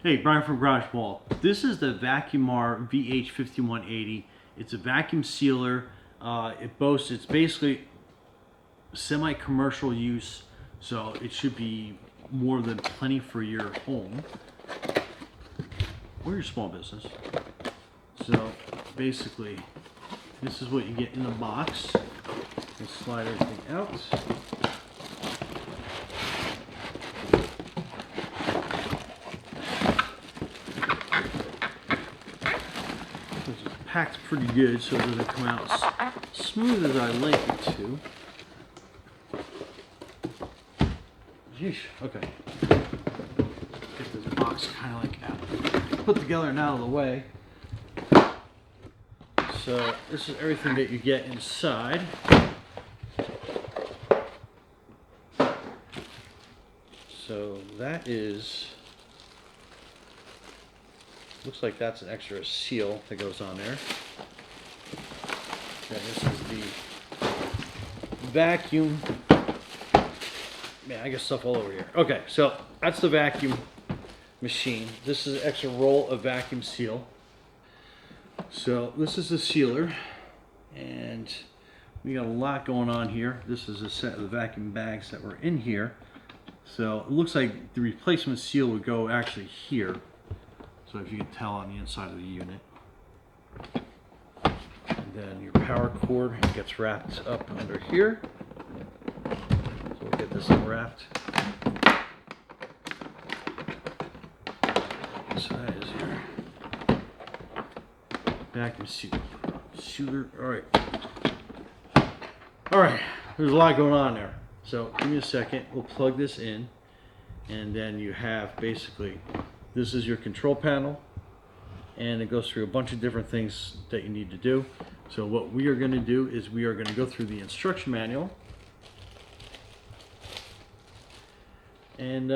Hey, Brian from Garage Ball. This is the VAKUMAR VH5180. It's a vacuum sealer. It's basically semi-commercial use, so it should be more than plenty for your home or your small business. So basically, this is what you get in the box. Let's slide everything out. Packed pretty good so it doesn't come out as smooth as I like it to. Yeesh, okay. Get this box kind of like out, put together and out of the way. So this is everything that you get inside. So that is, looks like that's an extra seal that goes on there. And this is the vacuum. Man, I got stuff all over here. Okay, so that's the vacuum machine. This is an extra roll of vacuum seal. So this is the sealer, and we got a lot going on here. This is a set of the vacuum bags that were in here. So it looks like the replacement seal would go actually here. So if you can tell on the inside of the unit. And then your power cord gets wrapped up under here. So we'll get this unwrapped. So that is your vacuum sealer. Alright, there's a lot going on there. So give me a second, we'll plug this in, and then you have basically, this is your control panel, and it goes through a bunch of different things that you need to do. So what we are going to do is we are going to go through the instruction manual and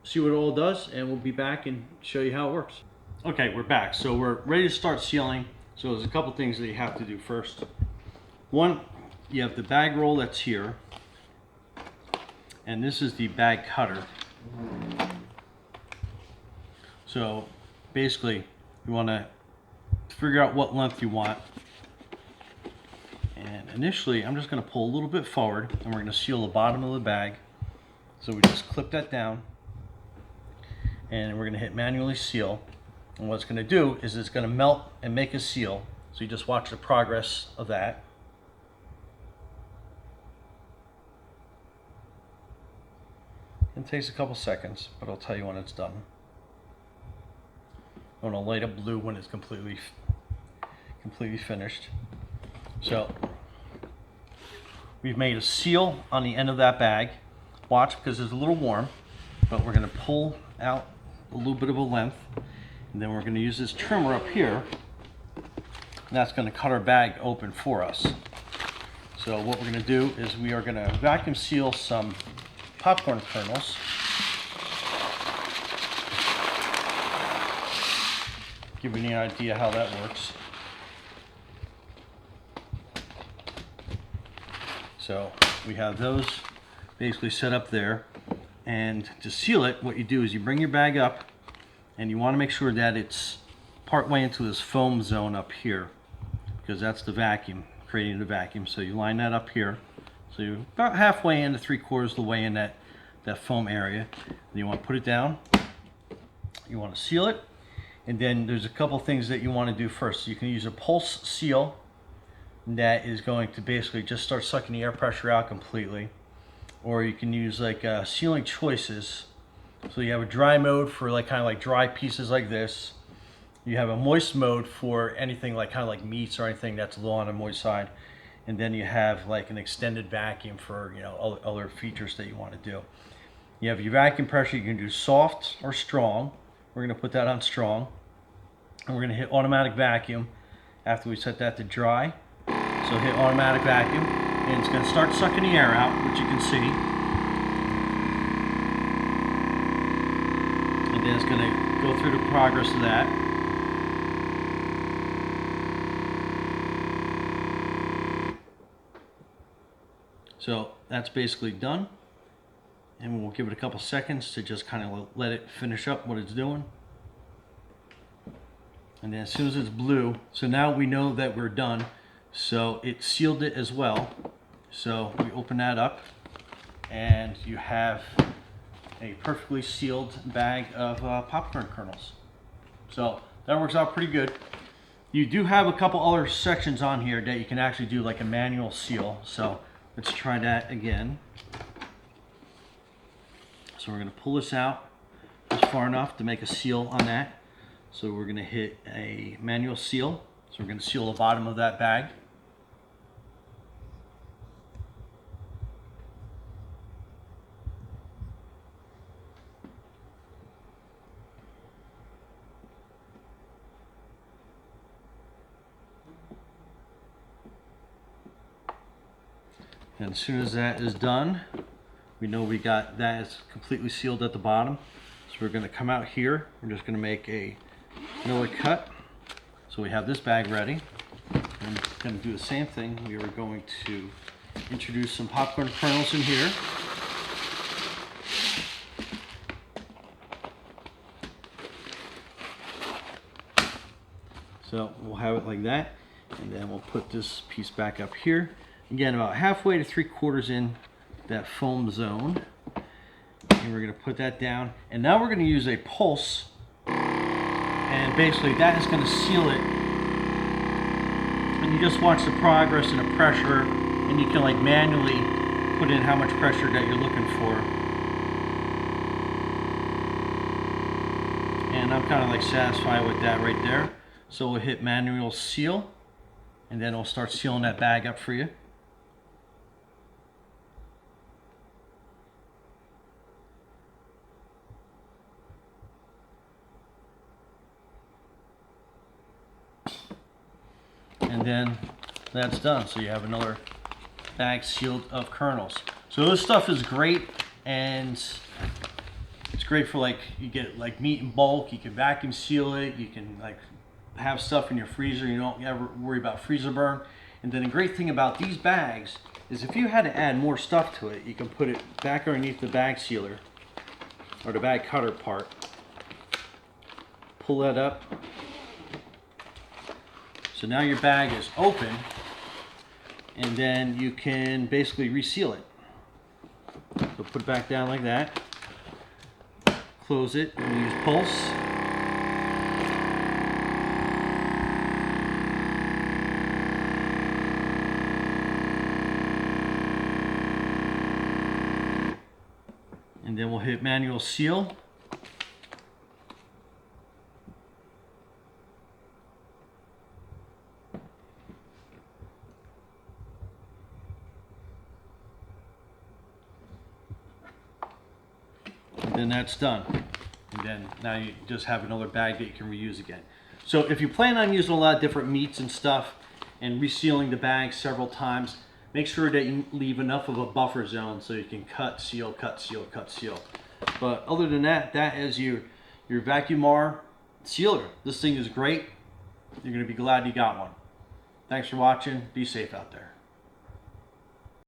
see what it all does, and we'll be back and show you how it works. Okay, we're back. So we're ready to start sealing. So there's a couple things that you have to do first. One, you have the bag roll that's here, and this is the bag cutter. So basically, you want to figure out what length you want. And initially, I'm just going to pull a little bit forward, and we're going to seal the bottom of the bag. So we just clip that down, and we're going to hit manually seal. And what it's going to do is it's going to melt and make a seal. So you just watch the progress of that. It takes a couple seconds, but I'll tell you when it's done. I'm going to light up blue when it's completely finished. So we've made a seal on the end of that bag. Watch, because it's a little warm, but we're going to pull out a little bit of a length, and then we're going to use this trimmer up here, and that's going to cut our bag open for us. So what we're going to do is we are going to vacuum seal some popcorn kernels. Give you an idea how that works. So we have those basically set up there, and to seal it, what you do is you bring your bag up, and you want to make sure that it's part way into this foam zone up here, because that's the vacuum, creating the vacuum. So you line that up here. So you're about halfway in to 3/4 of the way in that foam area. And you want to put it down. You want to seal it. And then there's a couple things that you want to do first. So you can use a pulse seal that is going to basically just start sucking the air pressure out completely. Or you can use like sealing choices. So you have a dry mode for like kind of like dry pieces like this. You have a moist mode for anything like kind of like meats or anything that's a little on the moist side. And then you have like an extended vacuum for, you know, other features that you want to do. You have your vacuum pressure. You can do soft or strong. We're going to put that on strong. And we're going to hit automatic vacuum after we set that to dry. So hit automatic vacuum, and it's going to start sucking the air out, which you can see. And then it's going to go through the progress of that. So that's basically done, and we'll give it a couple seconds to just kind of let it finish up what it's doing. And then as soon as it's blue, so now we know that we're done. So it sealed it as well. So we open that up and you have a perfectly sealed bag of popcorn kernels. So that works out pretty good. You do have a couple other sections on here that you can actually do like a manual seal. So let's try that again. So we're going to pull this out just far enough to make a seal on that. So we're going to hit a manual seal. So we're going to seal the bottom of that bag. And as soon as that is done, we know we got that is completely sealed at the bottom. So we're going to come out here. We're just going to make another cut. So we have this bag ready. And we're going to do the same thing. We are going to introduce some popcorn kernels in here. So we'll have it like that. And then we'll put this piece back up here. Again, about halfway to 3/4 in that foam zone. And we're going to put that down. And now we're going to use a pulse. And basically that is going to seal it. And you just watch the progress and the pressure. And you can like manually put in how much pressure that you're looking for. And I'm kind of like satisfied with that right there. So we'll hit manual seal. And then we'll start sealing that bag up for you. And then that's done. So you have another bag sealed of kernels. So this stuff is great, and it's great for like, you get like meat in bulk, you can vacuum seal it, you can like have stuff in your freezer, you don't ever worry about freezer burn. And then the great thing about these bags is if you had to add more stuff to it, you can put it back underneath the bag sealer or the bag cutter part. Pull that up. So now your bag is open, and then you can basically reseal it. So put it back down like that. Close it and use pulse. And then we'll hit manual seal. Then that's done. And then now you just have another bag that you can reuse again. So if you plan on using a lot of different meats and stuff and resealing the bag several times, make sure that you leave enough of a buffer zone so you can cut, seal, cut, seal, cut, seal. But other than that, that is your VAKUMAR sealer. This thing is great. You're going to be glad you got one. Thanks for watching. Be safe out there.